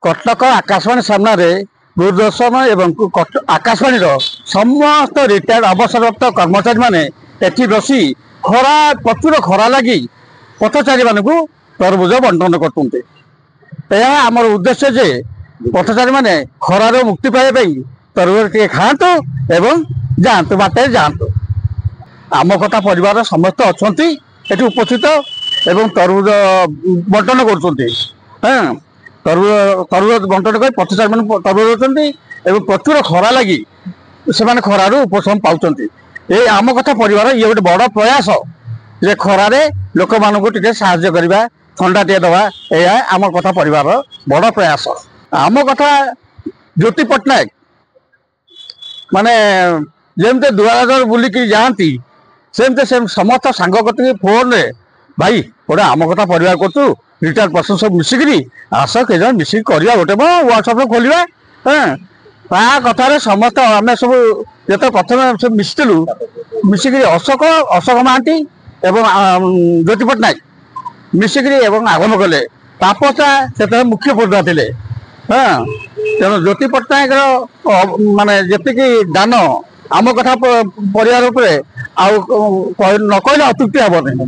कटक आकाशवाणी सामने दूरदर्शन एवं आकाशवाणी समस्त रिटायर्ड अवसरप्राप्त कर्मचारी मैंने एटी बसी खरा प्रचुर खरा लगी पथचारी मान तरबुज बंटन करमर उद्देश्य जे पथचारी मैंने खरार मुक्ति पाइबा तरबुज टे खातु एवं जातु बाटे जातु आम कथा परिवार समस्त अच्छा उपस्थित एवं तरबुज बंटन कर तरबुज बंटन कर पथचारी मैंने तरबुज अच्छा प्रचुर खरा लगी से खरार उपशम पाँच ये आम कथा परिवार ये गोटे बड़ प्रयास जे खरारे लोक मानक टे साहाय्य करवा थंडा टे दवा यह आम कथा परिवार बड़ प्रयास आम कथा ज्योति पट्टनायक माने जमते दुआर बुलिक जाती सेमते से समस्त सांग कति फोन रे भाई गोटे आम कथा परिवार कर रिटायर पर्सन सब मिसिकी आस के मिसिक करवा गोटे व्हाट्सअप खोलिया हाँ कथार समस्त आम सब जो प्रथम सब मिशिलु मिसिकी अशोक महांती एवं ज्योति पट्टनायक मिसिकी आगम कले तापसा से मुख्य पूर्णा थे हाँ तेणु ज्योति पट्टनायक माने जी दान आम कथा परिवार न कहले अतृप्ति हे नहीं।